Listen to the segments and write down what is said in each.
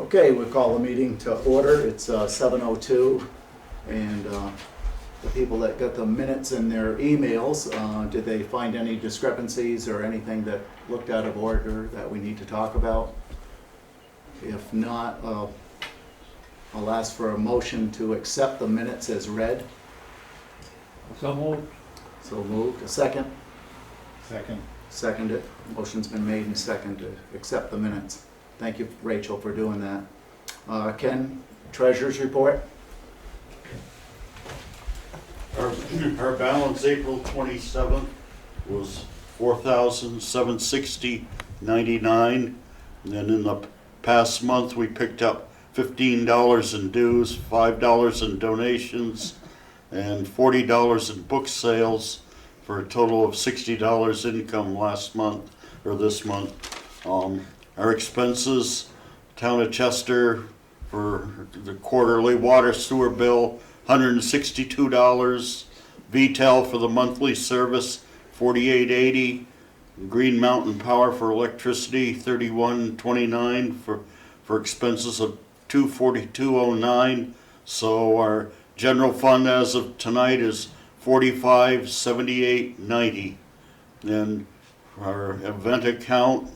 Okay, we'll call the meeting to order. It's 7:02, and the people that got the minutes in their emails, did they find any discrepancies or anything that looked out of order that we need to talk about? If not, I'll ask for a motion to accept the minutes as read. So moved. So moved. A second? Second. Seconded. Motion's been made and seconded to accept the minutes. Thank you, Rachel, for doing that. Ken, treasurer's report? Our balance April 27th was $4,760.99. And then in the past month, we picked up $15 in dues, $5 in donations, and $40 in book sales, for a total of $60 income last month, or this month. Our expenses, Town of Chester, for the quarterly water sewer bill, $162. VTEL for the monthly service, $48.80. Green Mountain Power for electricity, $31.29 for expenses of $242.09. So our general fund as of tonight is $45.78.90. And our event account,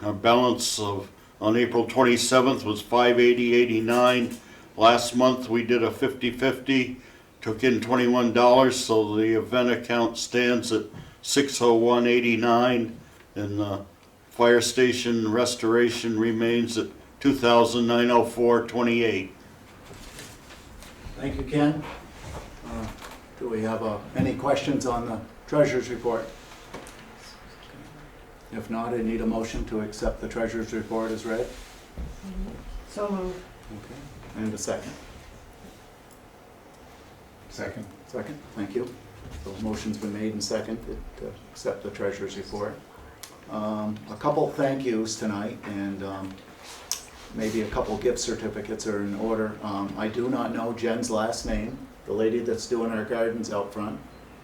our balance on April 27th was $580.89. Last month we did a 50-50, took in $21, so the event account stands at $601.89, and the fire station restoration remains at $2,904.28. Thank you, Ken. Do we have any questions on the treasurer's report? If not, I need a motion to accept the treasurer's report as read. So moved. Okay. And a second. Second. Second, thank you. So motion's been made and seconded to accept the treasurer's report. A couple thank yous tonight, and maybe a couple gift certificates are in order. I do not know Jen's last name, the lady that's doing our gardens out front.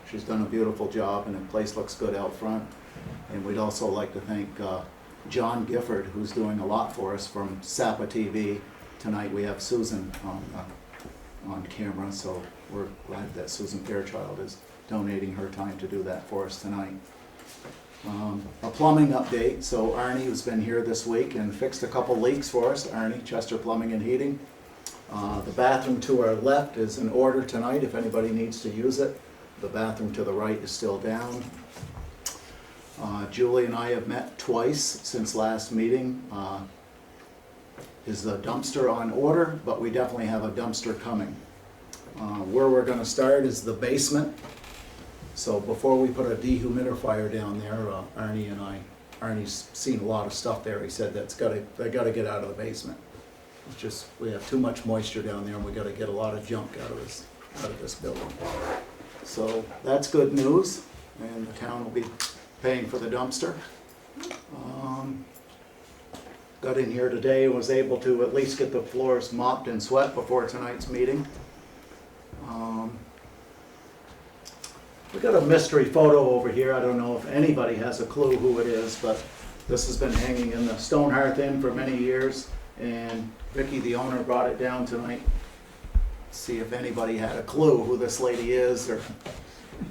She's done a beautiful job, and the place looks good out front. And we'd also like to thank John Gifford, who's doing a lot for us from SAPA TV. Tonight we have Susan on camera, so we're glad that Susan Fairchild is donating her time to do that for us tonight. A plumbing update. So Arnie, who's been here this week and fixed a couple leaks for us, Arnie, Chester Plumbing and Heating. The bathroom to our left is in order tonight if anybody needs to use it. The bathroom to the right is still down. Julie and I have met twice since last meeting. Is the dumpster on order, but we definitely have a dumpster coming. Where we're going to start is the basement. So before we put a dehumidifier down there, Arnie's seen a lot of stuff there. He said they got to get out of the basement. It's just we have too much moisture down there, and we got to get a lot of junk out of this building. So that's good news, and the town will be paying for the dumpster. Got in here today and was able to at least get the floors mopped and swept before tonight's meeting. We got a mystery photo over here. I don't know if anybody has a clue who it is, but this has been hanging in the Stone Hearth Inn for many years, and Vicky, the owner, brought it down tonight. See if anybody had a clue who this lady is or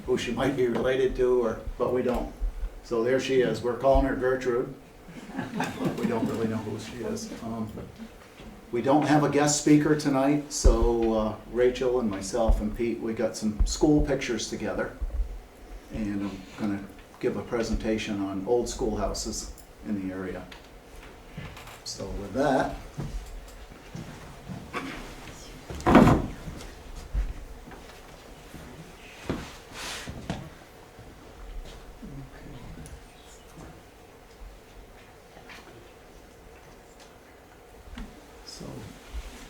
who she might be related to, but we don't. So there she is. We're calling her Gertrude. But we don't really know who she is. We don't have a guest speaker tonight, so Rachel and myself and Pete, we got some school pictures together, and I'm going to give a presentation on old schoolhouses in the area. So with that,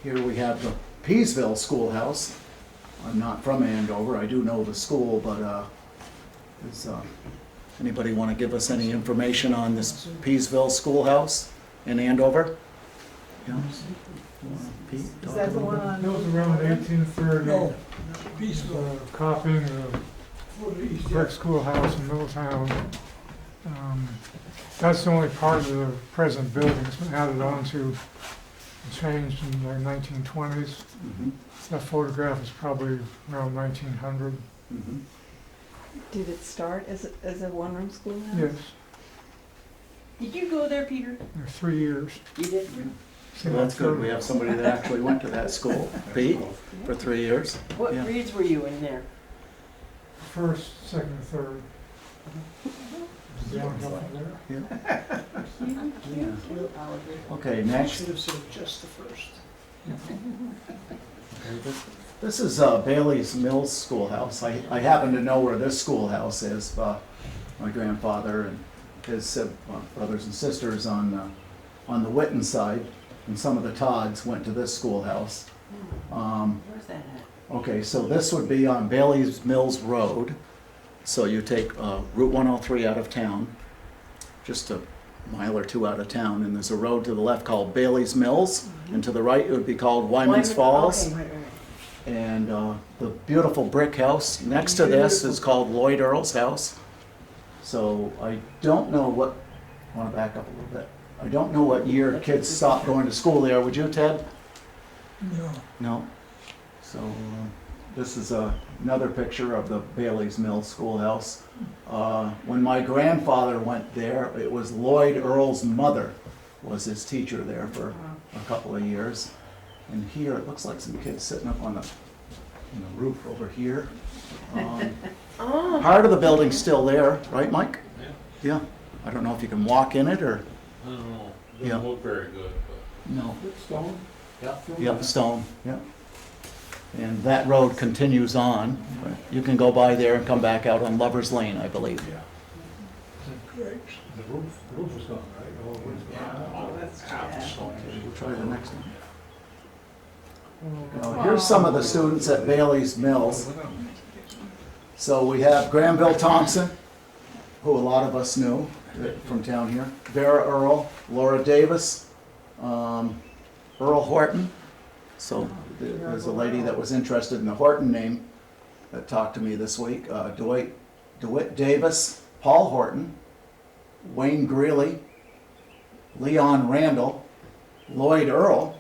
here we have the Peasville Schoolhouse. I'm not from Andover. I do know the school, but does anybody want to give us any information on this Peasville Schoolhouse in Andover? Yeah. Pete, Is that the one on? It was around 1830. No, Peasville. Copying the For the east, brick schoolhouse in Middletown. That's the only part of the present building. It's been added on to and changed in the 1920s. Mhm, That photograph is probably around 1900. mhm. Did it start as a one-room schoolhouse? Yes, Did you go there, Peter? there are 3 years. You did? So that's good, we have somebody that actually went to that school, Pete, for 3 years. What Yeah. grades were you in there? First, second, third. Downhill from there. Yeah. Okay, next. Should have said just the first. This is Bailey's Mills Schoolhouse. I happen to know where this schoolhouse is. My grandfather and his brothers and sisters on the Witten side, and some of the Todds went to this schoolhouse. Where's that at? Okay, so this would be on Bailey's Mills Road. So you take Route 103 out of town, just a mile or two out of town, and there's a road to the left called Bailey's Mills, and to the right it would be called Wyman's Falls. Okay, right. And the beautiful brick house next to this is called Lloyd Earl's house. So I don't know what, I want to back up a little bit. I don't know what year kids stopped going to school there. Would you, Ted? No. No. So this is another picture of the Bailey's Mills Schoolhouse. When my grandfather went there, it was Lloyd Earl's mother was his teacher there for a couple of years. And here, it looks like some kids sitting up on the roof over here. Oh, Part of the building's still there, right, Mike? Yeah. I don't know if you can walk in it or, I don't know, Yeah. doesn't look very good, no. Stone? Yep, stone, yeah. And that road continues on. You can go by there and come back out on Lover's Lane, I believe. The roof is gone, right? Oh, it's gone. oh, that's bad. We'll try the next one. Now, here's some of the students at Bailey's Mills. So we have Granville Thompson, who a lot of us knew from town here. Vera Earl, Laura Davis, Earl Horton. So there's a lady that was interested in the Horton name that talked to me this week. DeWitt Davis, Paul Horton, Wayne Greeley, Leon Randall, Lloyd Earl,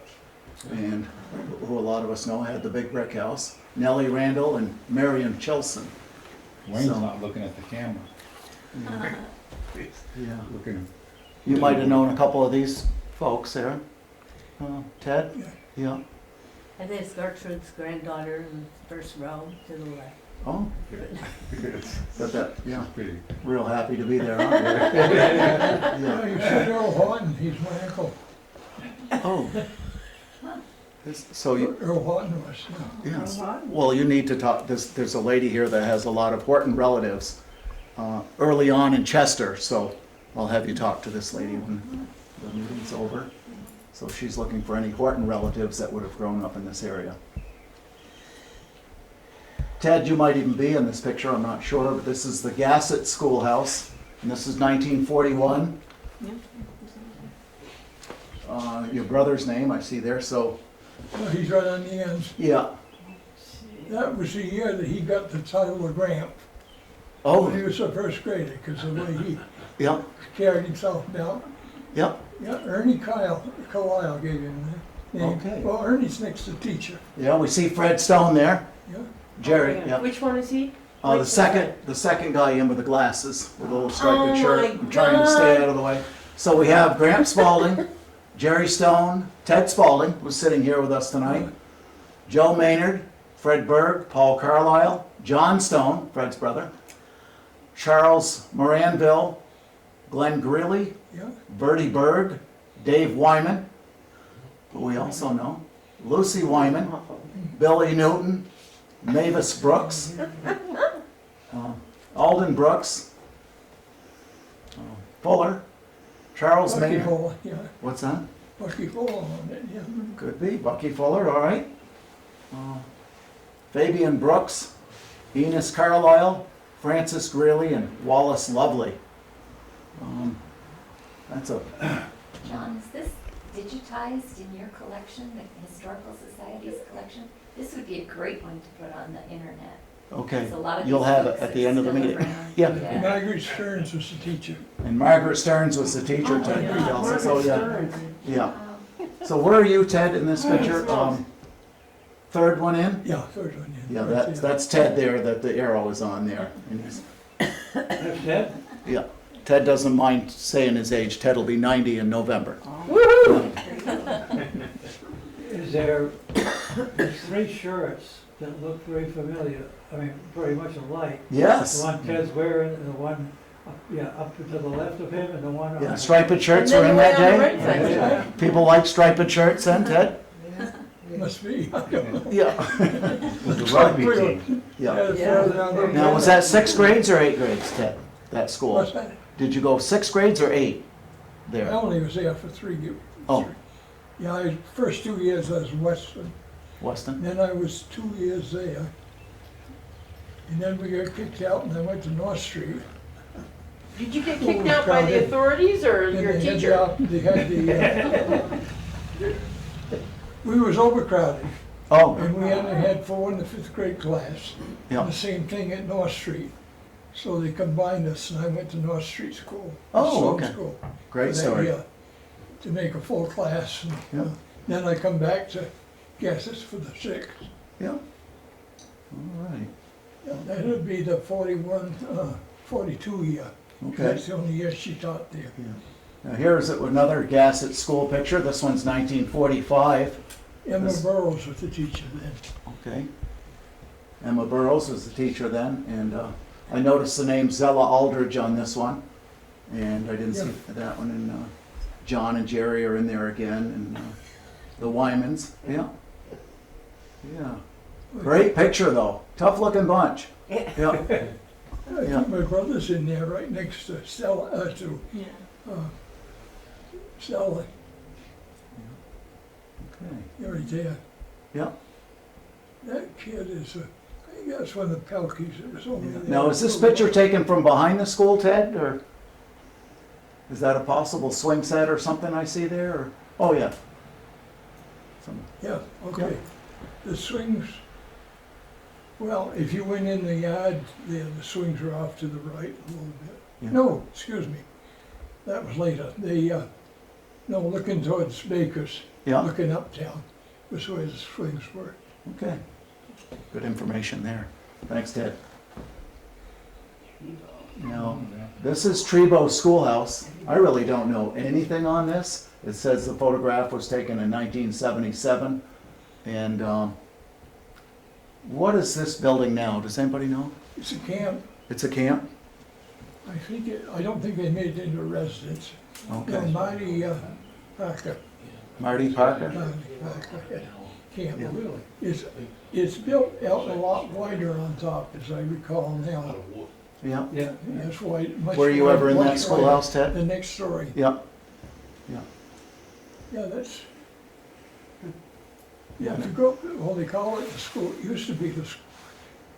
and who a lot of us know had the big brick house, Nellie Randall and Marion Chilson. Wayne's So- not looking at the camera. Yeah. Looking. You might have known a couple of these folks there. Ted? Yeah. And there's Gertrude's granddaughter in the first row to the left. Oh, yeah, Pretty. real happy to be there, aren't you? Yeah. You should know Horton, he's my uncle. Oh. So you, Earl Horton was, yes. Well, you need to talk, there's a lady here that has a lot of Horton relatives early on in Chester, so I'll have you talk to this lady when the meeting's over. So she's looking for any Horton relatives that would have grown up in this area. Ted, you might even be in this picture, I'm not sure, but this is the Gassett Schoolhouse, and this is 1941. Your brother's name, I see there, so, Well, he's right on the ends. yeah. That was the year that he got the title of Grant. When he Oh, was a first grader, because the way he yeah, carried himself down. yeah, Yeah, Ernie Carlisle gave him the name. Okay. Well, Ernie's next to teacher. yeah, we see Fred Stone there, Yeah. Jerry, yeah. Which one is he? The second guy in with the glasses, with a little striped Oh shirt, my I'm trying to stay God. out of the way. So we have Grant Spalding, Jerry Stone, Ted Spalding, who's sitting here with us tonight, Joe Maynard, Fred Berg, Paul Carlisle, John Stone, Fred's brother, Charles Moranville, Glenn Greeley, Yeah. Bertie Berg, Dave Wyman, who we also know, Lucy Wyman, Billy Newton, Mavis Brooks, Alden Brooks, Fuller, Charles Bucky Maynard. Fuller, yeah. What's that? Bucky Fuller on it, yeah. Could be, Bucky Fuller, all right. Fabian Brooks, Enos Carlisle, Francis Greeley, and Wallace Lovely. That's a, John, is this digitized in your collection, the Historical Society's collection? This would be a great one to put on the internet. Okay, There's a lot of you'll these have it folks at the that end of the still meeting. around. Yeah. Margaret Stearns was the teacher. And Margaret Stearns was the teacher, Oh, Ted yeah. Kelso, so Margaret yeah, Stearns. yeah. So where are you, Ted, in this picture? Third one in? Yeah, third one, yeah. Yeah, Right that's Ted there, that the arrow is on there. And he's, That's Ted? yeah, Ted doesn't mind saying his age. Ted will be 90 in November. Is there, there's three shirts that look very familiar, I mean, very much alike. Yes. The one Ted's wearing and the one, up to the left of him and the one on. Yeah, striped shirts And were then in the that one on the day? right side. Yeah. People like striped shirts then, Ted? Must be. I don't know. Yeah. With the rugby team. Yeah. As far as I know. Now, was that 6th grades or 8th grades, Ted, that school? What's that? Did you go 6th grades or 8 I there? only was there for 3 years. Oh. Yeah, first 2 years I was in Weston, Weston? then I was 2 years there. And then we got kicked out and I went to North Street. Did you get kicked out by the authorities or And your they had teacher? They had the, we was overcrowded Oh, and we only had 4 in the 5th grade class. yeah. The same thing at North Street. So they combined us and I went to North Street School. Oh, Sloan okay. School, Great that story. year, to make a full class. And, Yeah. Then I come back to Gassett for the 6th. Yeah. All right. Yeah, that would be the 41, 42 year. Okay. That's the only year she taught there. Now here's another Gassett School picture. This one's 1945. Emma This- Burrows was the teacher then. Okay. Emma Burrows was the teacher then, and I noticed the name Zella Aldridge on this one, and I didn't see that one. And John and Jerry are in there again, and the Wymans. Yeah. Yeah. Great picture though. Tough looking bunch. Yeah. I Yeah. think my brother's in there right next to Stella, Stella, Okay. you're right there. Yeah. That kid is, I think that's one of the Pelkeys that was over there. Now, is this picture taken from behind the school, Ted, or is that a possible swing set or something I see there? Or, oh, yeah. Some- Yeah, okay. The swings, well, if you went in the yard, the swings were off to the right a little bit. Yeah. No, excuse me, that was later. No, looking towards Baker's, Yeah, looking uptown was where the swings were. okay. Good information there. Thanks, Ted. Now, this is Peasville Schoolhouse. I really don't know anything on this. It says the photograph was taken in 1977. And what is this building now? Does anybody know? It's a camp. It's a camp? I don't think they made it into a residence. No, Okay. Marty Parker, Marty Parker? had camp. Yeah. Really? It's built out a lot wider on top, as I recall now. Yeah. Yeah. That's why. much Were you ever in much that wider. schoolhouse, Ted? The next story. Yeah. Yeah, that's, yeah, if you go, well, they call it the school, it used to be the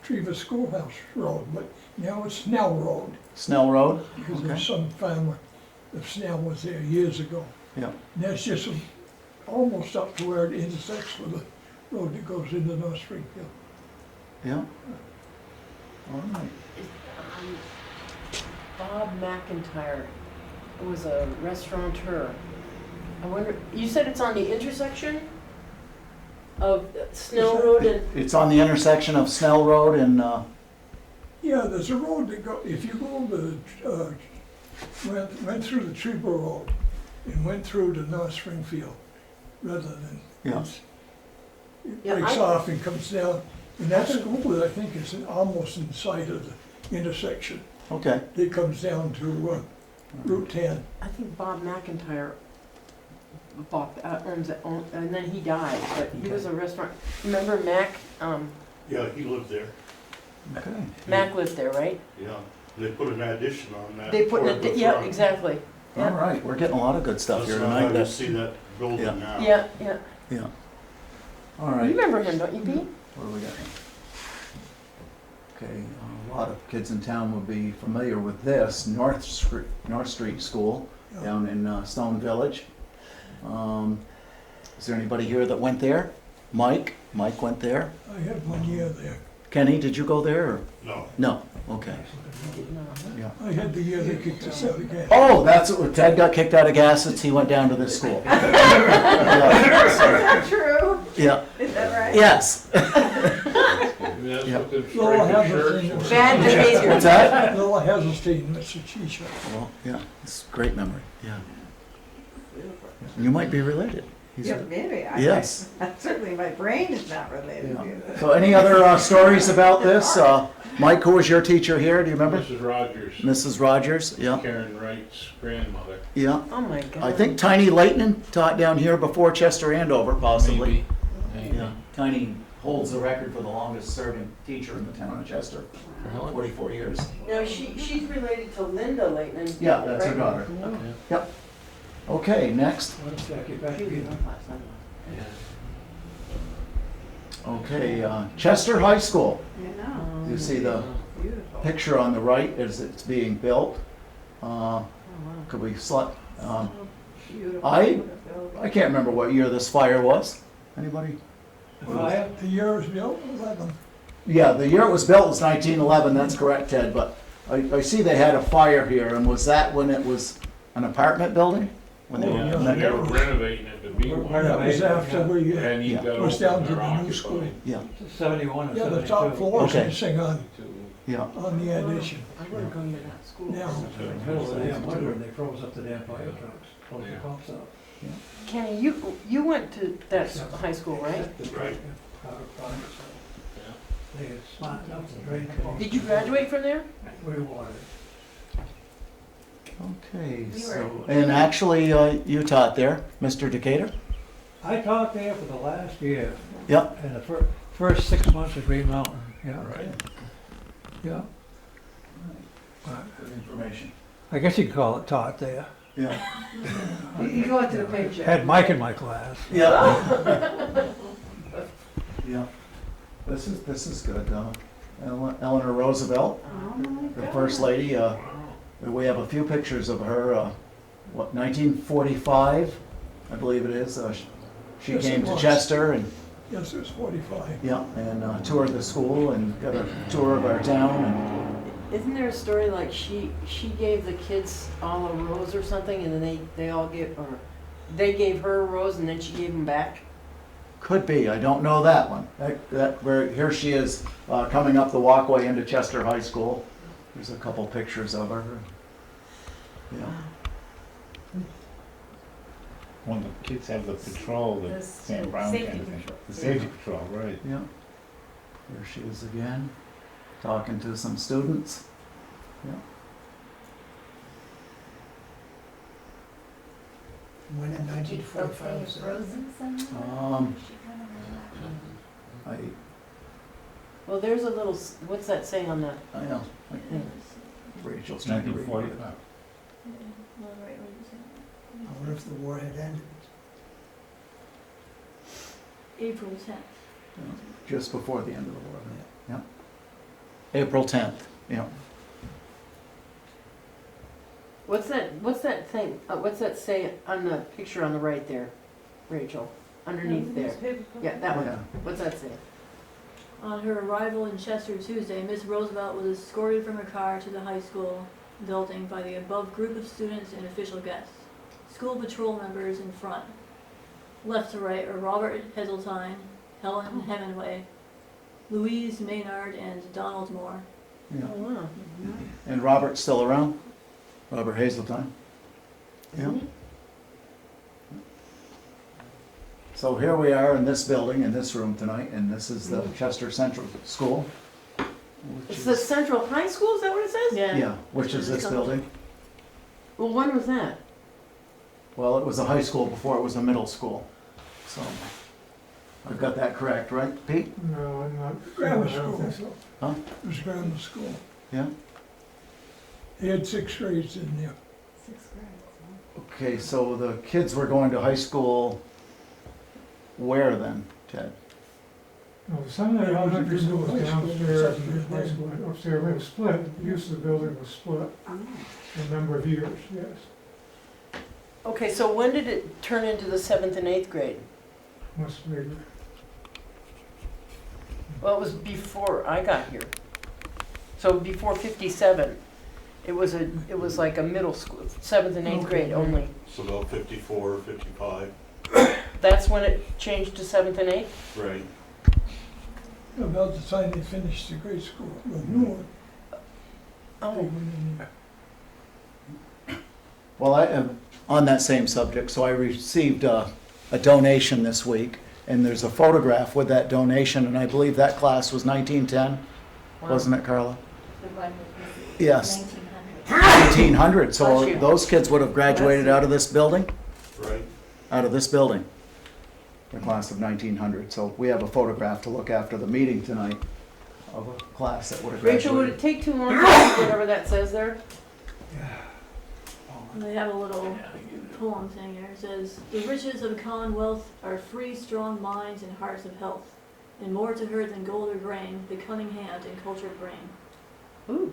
Trevor Schoolhouse Road, but now it's Snell Road, Snell Road? because Okay. there's some farmer, the Snell was there years ago. Yeah. And that's just almost up to where it intersects with the road that goes into North Springfield. Yeah. All right. Bob McIntyre was a restaurateur. I wonder, you said it's on the intersection of Snell Road and, It's on the intersection of Snell Road and, Yeah, there's a road that go, if you go to, went through the Trevor Road and went through to North Springfield, rather than. Yeah. It Yeah, breaks I- off and comes down, and that school, I think, is almost in sight of the intersection. okay. It comes down to Route 10. I think Bob McIntyre bought, owns it, and then he died, but he was a restaurant. Remember Mac, Yeah, he lived there. Okay. Mac lived there, right? Yeah, they put an addition on that. They put toward in the a, yeah, front. exactly. All right, we're getting a lot of good stuff That's here not how tonight. you That's- see that building Yeah. now. Yeah, yeah. Yeah. All You right. remember him, don't you, Pete? What do we got here? Okay, a lot of kids in town will be familiar with this, North Street School Yeah. down in Stone Village. Is there anybody here that went there? Mike? Mike went there? I had 1 year there. Kenny, did you go there or? No. No, okay. Yeah. I had the year they kicked us out again. Oh, that's, Ted got kicked out of Gassett's, he went down to this school. Yeah. Is that true? Yeah, Is that right? yes. Lola Hazelstein. Bad behavior. What's that? Lola Hazelstein, Mr. T-shirt. Well, yeah, it's a great memory, yeah. You might be related. He's Yeah, a- maybe. Yes. Certainly my brain is not related Yeah. to it. So any other stories about this? Mike, who was your teacher here, do you remember? Mrs. Rogers, Mrs. Rogers, yeah, Karen Wright's grandmother. yeah. Oh, my God. I think Tiny Leighton taught down here before Chester Andover, possibly. Maybe. Yeah, Tiny holds the record for the longest serving teacher in the town of Chester, 44 years. No, she's related to Linda Leighton. Yeah, that's her right? daughter. Okay. Yep. Okay, next. One second, back She was in again. my class, I know. Okay, Chester High School. You know, You see the beautiful. picture on the right as it's being built. Oh, wow. Could we select, Beautiful. I can't remember what year this fire was. Anybody? Fire? The year was built, 11. Yeah, the year it was built was 1911, that's correct, Ted, but I see they had a fire here, and was that when it was an apartment building? When they Oh, were- yeah. when they They were were- renovating it to be We're one. That was after we, And he Yeah. got was down to over the new there school. occupied. Yeah, 71 or Yeah, 72. the top floor was Okay. missing on yeah. the addition. I would have gone to that school. Now, In the middle of the damn winter, and they froze up the damn fire trucks, pulled the Yeah. pumps up. Kenny, you went to that high school, right? Right. They had smartened up the drain pump. Did you graduate from there? We wanted. Okay, You so, and actually, you taught there, Mr. Decatur? I taught there for the last year, Yep. and the first 6 months of Green Mountain, yeah. Right. Yeah. Good information. I guess you could call it taught there. Yeah. You go into the picture. Had Mike in my class. Yeah. Yeah. This is good. Eleanor Roosevelt, Oh my the God. First Lady, we have a few pictures of her, 1945, I believe it is. She Yes, came it to was. Chester and, yes, it was 45. yeah, and toured the school and got a tour of our town. And Isn't there a story like she gave the kids all a rose or something, and then they all give, or they gave her a rose and then she gave them back? Could be, I don't know that one. Here she is, coming up the walkway into Chester High School. There's a couple pictures of her. Yeah. When the kids have the patrol, the The Sam Brown safety kind of thing. patrol. The safety patrol, right. Yeah. Here she is again, talking to some students. Yeah. When in Okay, 1945 was that? frozen somewhere? Um, She kind of I Well, there's a little, what's that saying on that know. thing? Rachel's trying to read. 1945. I wonder if the war had ended. April 10th. Just before the end of the war. Yeah. April 10th. Yeah. What's that thing, what's that say on the picture on the right there, Rachel? Underneath there. Yeah, that one. Yeah. What's that say? On her arrival in Chester Tuesday, Miss Roosevelt was escorted from her car to the high school building by the above group of students and official guests. School patrol members in front. Left to right are Robert Heseltine, Helen Hemingway, Louise Maynard, and Donald Moore. Yeah. Oh, wow. And Robert's still around? Robert Hazeltine? Yeah. So here we are in this building, in this room tonight, and this is the Chester Central School. which It's the is- Central High School, is that what it says? Yeah, which is this building. Well, when was that? Well, it was a high school before it was a middle school, so I've got that correct, right, Pete? No, I'm not. Grammar I don't school. think so. Huh? It was grammar school. Yeah? They had 6 grades in there. 6th grade. Okay, so the kids were going to high school where then, Ted? No, the seminary Yeah, I was elementary in school was high school, downstairs and the second high grade. school went upstairs. It was split. The use of the building was split a number of years, yes. Okay, so when did it turn into the 7th and 8th grade? Must be Well, it was before I got here. So before 57, it was like a middle school, 7th and 8th grade only. So about 54, 55. That's when it changed to 7th and 8th? Right. About the time they finished the grade school, the new one, they Oh, went in there. Well, I am on that same subject, so I received a donation this week, and there's a photograph with that donation, and I believe that class was 1910, wow. wasn't it, Carla? The one with Yes. 1900. 1900, so Bless you. those kids would have graduated out of this building? Right. Out of this building, the class of 1900. So we have a photograph to look after the meeting tonight of a class that would have Rachel, would graduated. it take too long to read whatever that says there? They have a little poem thing here. It says, "The riches of a commonwealth are free, strong minds and hearts of health, and more to her than gold or grain, the cunning hand and cultured brain." Ooh.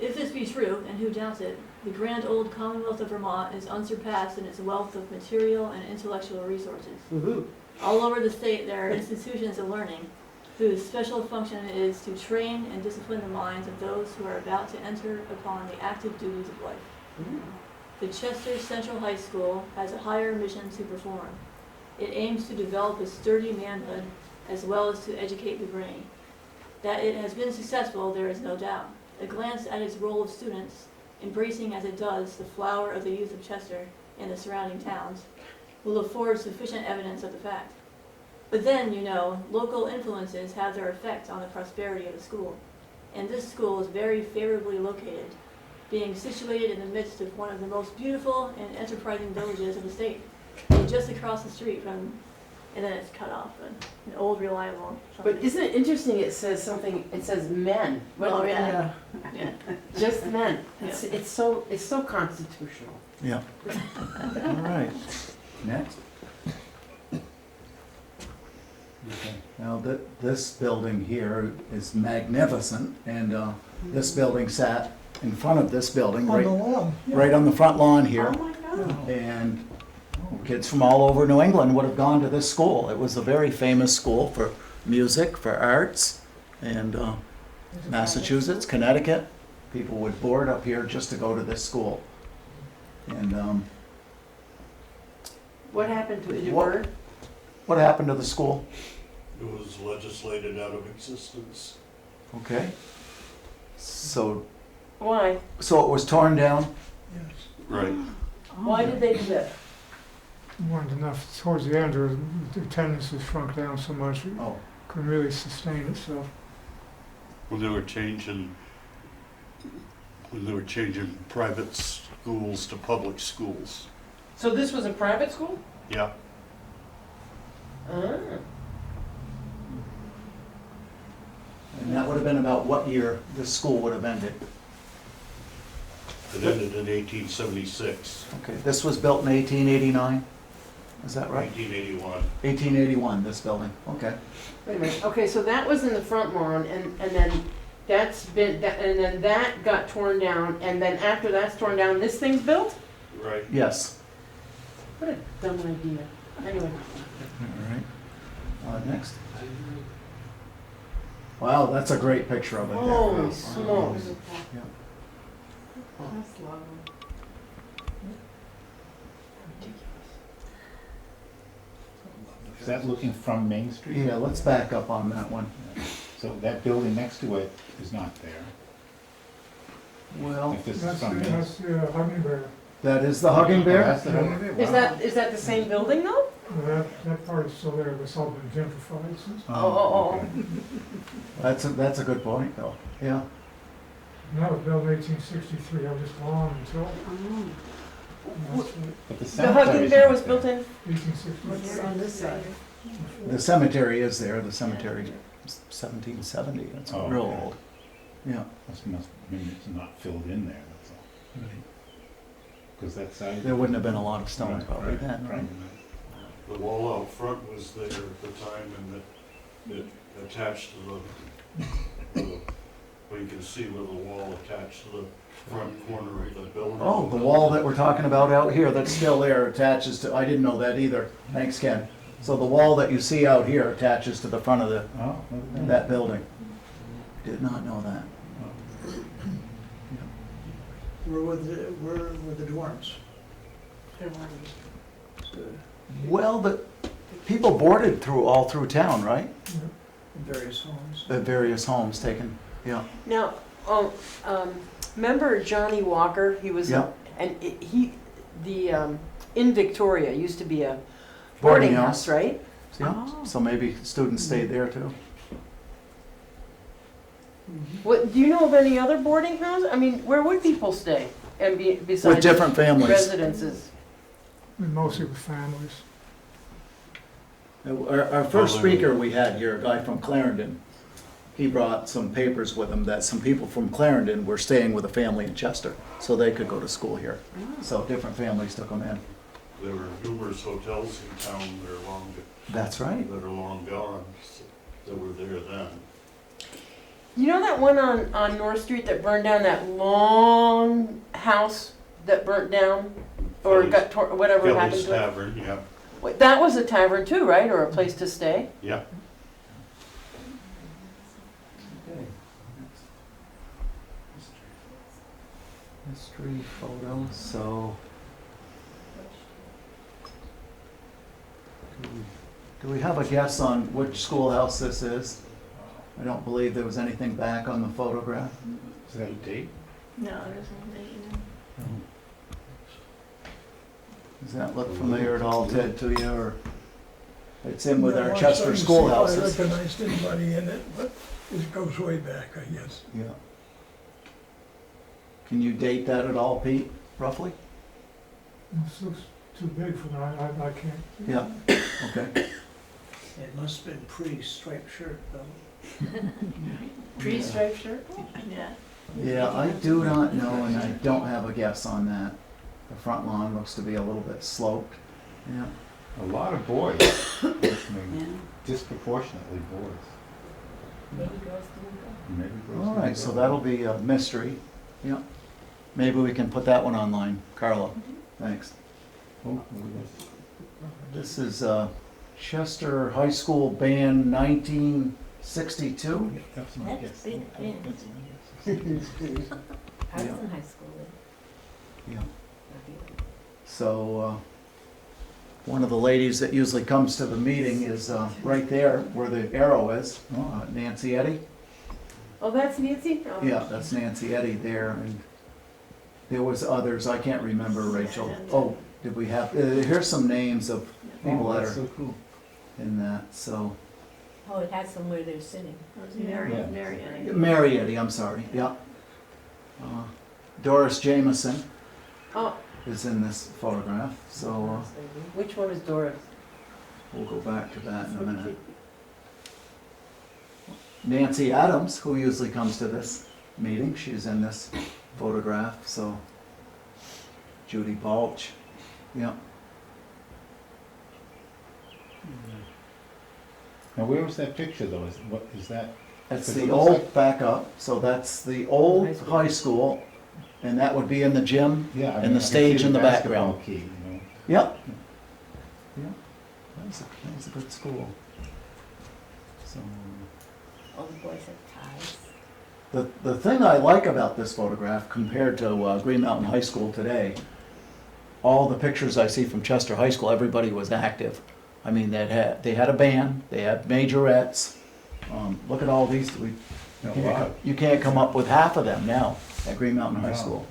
If this be true, and who doubts it, the grand old Commonwealth of Vermont is unsurpassed in its wealth of material and intellectual resources. Woohoo. All over the state there are institutions of learning, whose special function it is to train and discipline the minds of those who are about to enter upon the active duties of life. The Chester Central High School has a higher mission to perform. It aims to develop a sturdy manhood as well as to educate the brain. That it has been successful, there is no doubt. A glance at its roll of students, embracing as it does the flower of the youth of Chester and the surrounding towns, will afford sufficient evidence of the fact. But then, you know, local influences have their effect on the prosperity of the school. And this school is very favorably located, being situated in the midst of one of the most beautiful and enterprising villages of the state, and just across the street from, and then it's cut off, an old reliable. But isn't it interesting, it says men. Oh, yeah. Yeah. Just men. It's so constitutional. Yeah. All right. Next. Okay. Now, this building here is magnificent, and this building sat in front of this building, On the lawn. Yeah. right on the front lawn here. Oh my God. And kids from all over New England would have gone to this school. It was a very famous school for music, for arts, and Massachusetts, Connecticut. People would board up here just to go to this school. And What happened to it? What? what happened to the school? It was legislated out of existence. Okay. So Why? it was torn down? Yes. Right. Why did they do that? Weren't enough, towards the end, the attendance has shrunk down so much, it Oh, couldn't really sustain itself. When they were changing private schools to public schools. So this was a private school? Yeah. Ah. and that would have been about what year this school would have ended? It ended in 1876, Okay, this was built in 1889? Is that right? 1981. 1881, this building, okay. Wait a minute. Okay, so that was in the front lawn, and then and then that got torn down, and then after that's torn down, this thing's built? Right. Yes. What a dumb idea. Anyway. All right. Next. Wow, that's a great picture of it there. Holy smokes. Yeah. Is that looking from Main Street? Yeah, let's back up on that one. So that building next to it is not there. Well, If this is That's from Main. that's the Hugging Bear. that is the Hugging Bear? That's the Hugging Bear? Is Wow. that the same building though? That part is still there, but it's all been gentrified since. Oh. That's a good point, though. Yeah. And that was built in 1863, I was just on until. But the The cemetery Hugging is Bear not was there. built in? 1863. on this side. The cemetery is there. The cemetery, 1770. It's Oh, real okay. old. Yeah. Must mean it's not filled in there, that's all. Because that side. There wouldn't have been a lot of stone Right, probably right, then, right? The wall out front was there at the time, and it attached to well, you can see where the wall attached to the front corner of the building. Oh, the wall that we're talking about out here, that's still there, attaches to, I didn't know that either. Thanks, Ken. So the wall that you see out here attaches to the front of Oh, okay. that building. Did not know that. Where were the dorms? Well, the people boarded all through town, right? In various homes. The various homes taken, yeah. Now, remember Johnny Walker? He was, Yeah. in Victoria, used to be a boarding house, right? Yeah, so maybe students stayed there too. What, do you know of any other boarding houses? I mean, where would people stay? And besides With different families. residences? Mostly with families. Our first speaker we had here, a guy from Clarendon, he brought some papers with him that some people from Clarendon were staying with a family in Chester, so they could go to school here. So different families took them in. There were numerous hotels in town That's right. that are long gone, that were there then. You know that one on North Street that burned down, that long house that burnt down? Or Kelly's- got whatever happened Kelly's to it? Tavern, yeah, Wait, that was a tavern too, right? Or a place to stay? yeah. History photos, so. Do we have a guess on which schoolhouse this is? I don't believe there was anything back on the photograph. Is that a date? No, there's no date, you know. Does that look familiar at all, Ted, to you, or? It's in with No, our I'm Chester starting to see schoolhouses. if I recognized anybody in it, but it goes way back, I guess. Yeah. Can you date that at all, Pete, roughly? This looks too big for that, I can't. Yeah, okay. It must have been pre-striped shirt, though. Pre-striped shirt? Yeah. Yeah, I do not know, and I don't have a guess on that. The front lawn looks to be a little bit sloped. Yeah. A lot of boys. I mean, disproportionately boys. Maybe girls didn't go. Maybe girls All didn't right, so go. that'll be a mystery. Yeah. Maybe we can put that one online. Carla, thanks. Oh, This is Chester High School Band 1962. that's my That's guess. big, yeah. That's my guess. I was Yeah. in high school then. Yeah. Not here. So one of the ladies that usually comes to the meeting is right there where the arrow is, Nancy Eddy. Oh, that's Nancy? Oh. Yeah, that's Nancy Eddy there, and there was others, I can't remember, Rachel. Oh, did we have, here's some names of people Oh, that that's are so cool. in that, so. Oh, it had somewhere they're sitting. That was Mary, Yeah. Mary Ann. Mary Eddy, I'm sorry, yeah. Doris Jameson Oh, is in this photograph, so which one is Doris? we'll go back to that in a minute. Nancy Adams, who usually comes to this meeting, she's in this photograph, so. Judy Balch, yeah. Now, where was that picture though? What is that? That's Does it the look old, back up, so that's the old High school. high school, and that would be in the gym. Yeah. I And mean, the I can stage see in the basketball background. key, you know. Yep. Yeah, that was a good school. So, All the boys have ties. the thing I like about this photograph compared to Green Mountain High School today, all the pictures I see from Chester High School, everybody was active. I mean, they had a band, they had majorettes. Look at all these, A lot. you can't come up with half of them now at Green Mountain High No. School.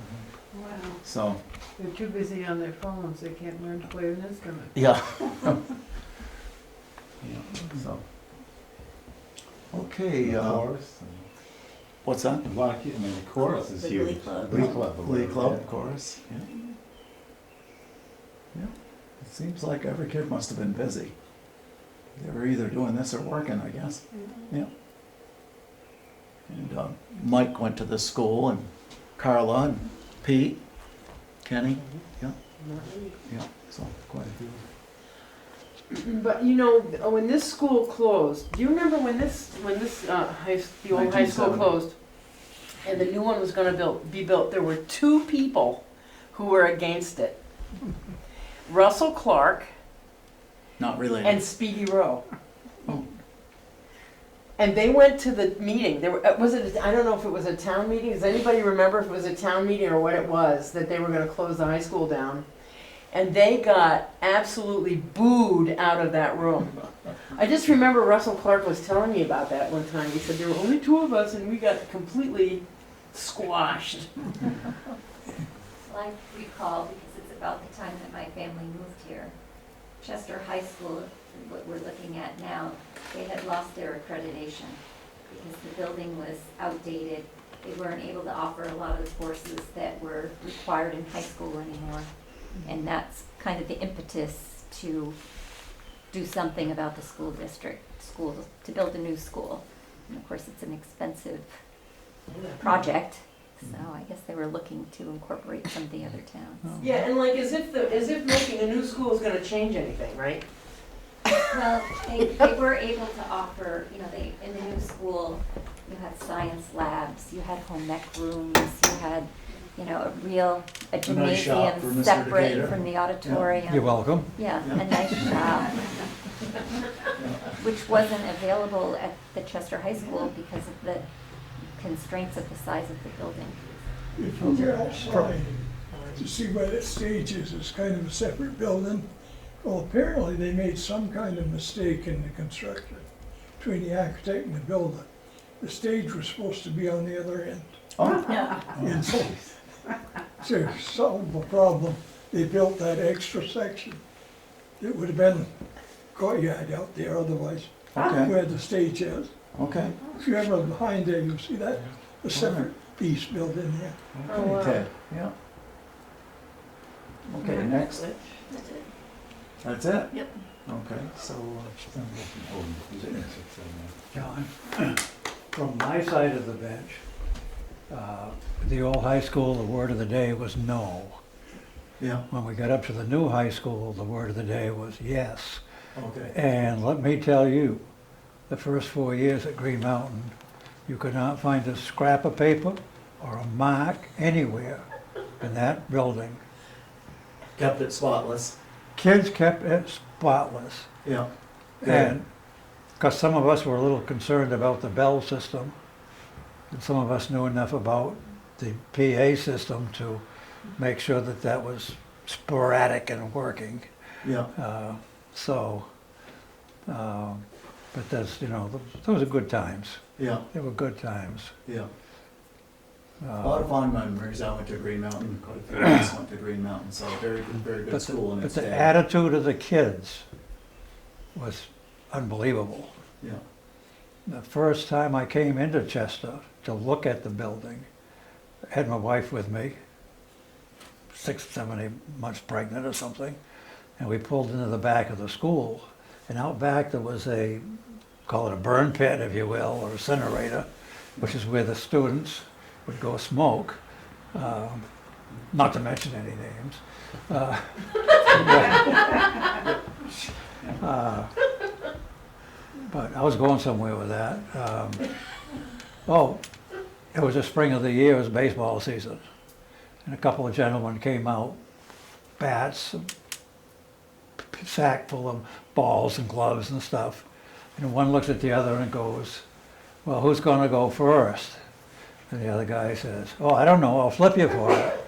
Wow, So, they're too busy on their phones, they can't learn to play an instrument. yeah. Yeah, so. Okay, The chorus. and what's that? A lot of kids, I mean, the chorus is The huge. Glee Club. Glee Club. or Glee whatever, Club, yeah. of course, yeah. Yeah, it seems like every kid must have been busy. They were either doing this or working, I guess. Yeah. And Mike went to this school, and Carla, and Pete, Kenny, yeah, so quite a few. But you know, when this school closed, do you remember when the old high school 1970. closed? And the new one was gonna be built, there were two people who were against it. Russell Clark Not related. and Speedy Row. Oh. And they went to the meeting. There were, was it? I don't know if it was a town meeting. Does anybody remember if it was a town meeting or what it was that they were going to close the high school down? And they got absolutely booed out of that room. I just remember Russell Clark was telling me about that one time. He said there were only 2 of us, and we got completely squashed. Well, I recall, because it's about the time that my family moved here, Chester High School, what we're looking at now, they had lost their accreditation because the building was outdated. They weren't able to offer a lot of the courses that were required in high school anymore. And that's kind of the impetus to do something about the school district, to build a new school. And of course, it's an expensive project, so I guess they were looking to incorporate some of the other towns. Yeah, and like as if making a new school is going to change anything, right? Well, they were able to offer, in the new school, you had science labs, you had home ec rooms, you had, a nice shop for gymnasium Mr. separate Decatur. from the auditorium. You're welcome. Yeah, a nice shop, which wasn't available at the Chester High School because of the constraints of the size of the building. If you get outside to see where that stage is, it's kind of a separate building. Well, apparently they made some kind of mistake in the construction between the architect and the builder. The stage was supposed to be on the other end. Oh, And so, to solve the problem, they built that extra section. It would have been courtyard out there otherwise, okay, where the stage is. okay. If you're ever behind there, you'll see that, a separate piece built in there. Oh, wow. Okay, yeah. Okay, next. That's it. That's it? Yep. Okay, so, John, from my side of the bench, the old high school, the word of the day was no. yeah, When we got up to the new high school, the word of the day was yes. okay. And let me tell you, the first 4 years at Green Mountain, you could not find a scrap of paper or a mark anywhere in that building. Kept it spotless. Kids kept it spotless. Yeah. And, because some of us were a little concerned about the bell system, and some of us knew enough about the PA system to make sure that that was sporadic and working. Yeah, But that's, those are good times. yeah, They were good times. yeah. A lot of fond memories. I went to Green Mountain, quite a few of us went to Green Mountain, so very good school in But its the day. attitude of the kids was unbelievable. Yeah, The first time I came into Chester to look at the building, I had my wife with me, 6, 7, 8 months pregnant or something, and we pulled into the back of the school, and out back there was call it a burn pit, if you will, or incinerator, which is where the students would go smoke, not to mention any names. But I was going somewhere with that. It was the spring of the year, it was baseball season. And a couple of gentlemen came out, bats, a sack full of balls and gloves and stuff. And one looks at the other and goes, well, who's gonna go first? And the other guy says, oh, I don't know, I'll flip you for it.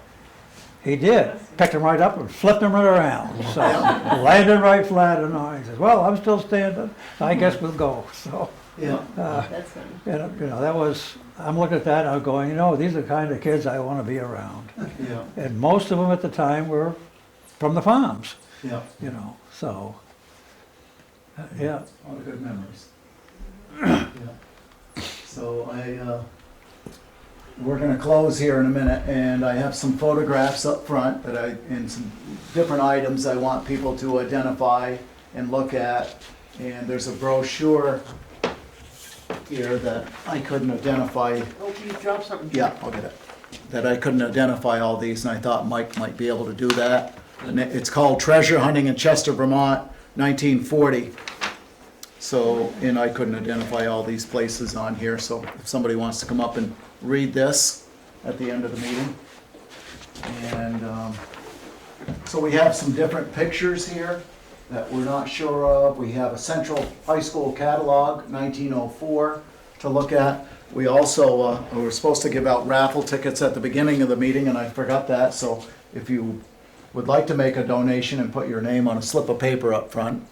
He did, picked him right up and flipped him right around. So landed right flat and all. He says, well, I'm still standing, I guess we'll go. So, yeah, That's funny. that was, I'm looking at that and I'm going, these are the kind of kids I want to be around. yeah, And most of them at the time were from the farms, yeah. so, yeah. A lot of good memories. Yeah. So we're gonna close here in a minute, and I have some photographs up front and some different items I want people to identify and look at. And there's a brochure here that I couldn't identify. Oh, you dropped something. Yeah, I'll get it. That I couldn't identify all these, and I thought Mike might be able to do that. And it's called Treasure Hunting in Chester, Vermont, 1940. So, and I couldn't identify all these places on here, so if somebody wants to come up and read this at the end of the meeting. And so we have some different pictures here. that we're not sure of. We have a Central High School catalog, 1904, to look at. We also, were supposed to give out raffle tickets at the beginning of the meeting, and I forgot that, so if you would like to make a donation and put your name on a slip of paper up front,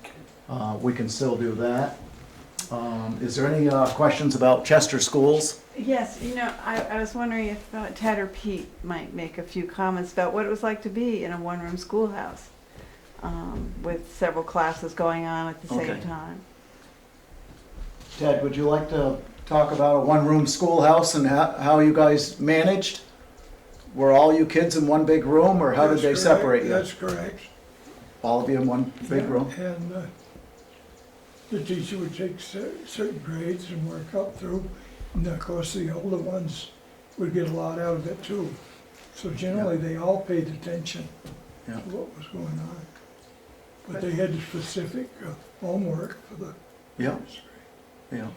we can still do that. Is there any questions about Chester schools? Yes, I was wondering if Ted or Pete might make a few comments about what it was like to be in a one-room schoolhouse with several classes going on at the same Okay. time. Ted, would you like to talk about a one-room schoolhouse and how you guys managed? Were all you kids in one big room, or how did they That's correct. separate you? That's correct. All of you in one big Yeah, room? And the teacher would take certain grades and work up through, and of course the older ones would get a lot out of it too. So generally, they all paid attention Yeah. to what was going on. But they had specific homework for the Yeah, first grade. yeah.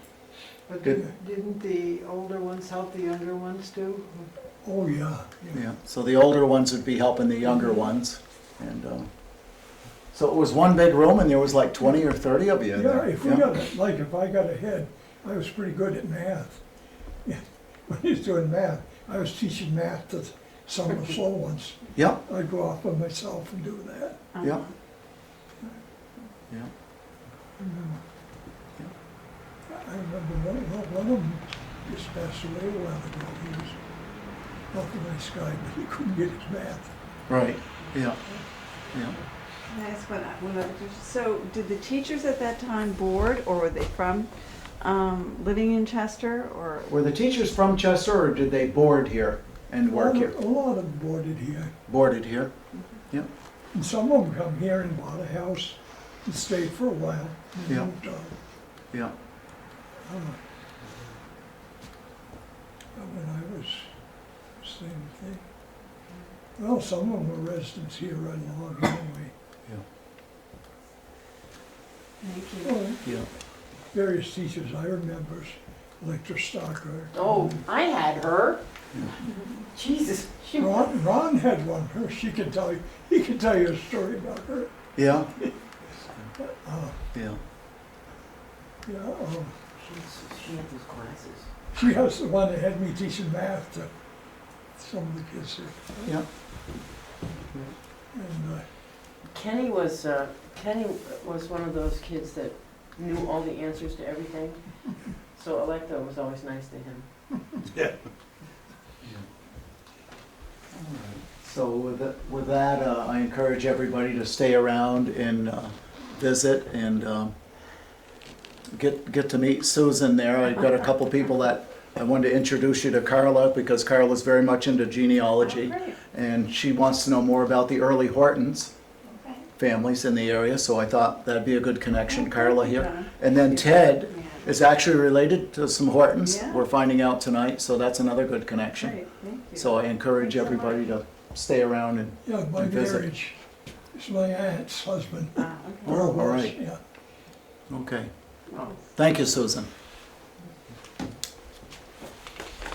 But Good. didn't the older ones help the younger ones too? Oh, yeah, Yeah, so the older ones would be helping the younger ones, and, so it was one big room and there was like 20 or 30 of you in Yeah, there? if we got, if I got ahead, I was pretty good at math. Yeah, when he was doing math, I was teaching math to some of the slow ones. Yeah, I'd go off by myself and do that. yeah, yeah. I remember one of them just passed away a while ago. He was not a nice guy, but he couldn't get his math. Right, yeah, yeah. Can I ask one other question? So did the teachers at that time board, or were they from living in Chester, or? Were the teachers from Chester, or did they board here and work here? A lot of them boarded here. Boarded here? Yeah, And some of them come here and bought a house and stayed for a while. And Yeah. moved on. yeah, But when I was, same thing. Well, some of them were residents here right along anyway. Thank you. Well, yeah. various teachers I remember, Electra Stocker. Oh, I had her. Jesus, she was. Ron had one. Her, she could tell you. He could tell you a story about her. Yeah, Uh, yeah. yeah. She had those glasses. She was the one that had me teaching math to some of the kids here. Yeah. And Kenny was one of those kids that knew all the answers to everything. So Electa was always nice to him. So with that, I encourage everybody to stay around and visit and get to meet Susan there. I've got a couple people that I wanted to introduce you to Carla, because Carla's very much into genealogy, Oh, great. and she wants to know more about the early Hortons Okay. families in the area, so I thought that'd be a good connection, Carla here. John. And then Ted is actually related to some Hortons, Yeah. we're finding out tonight, so that's another good connection. Great, thank you. So I encourage Thanks so everybody to stay around and, yeah, my And visit. marriage is my aunt's husband. Okay. Oh, all Or was, right. yeah. okay. Thank you, Susan.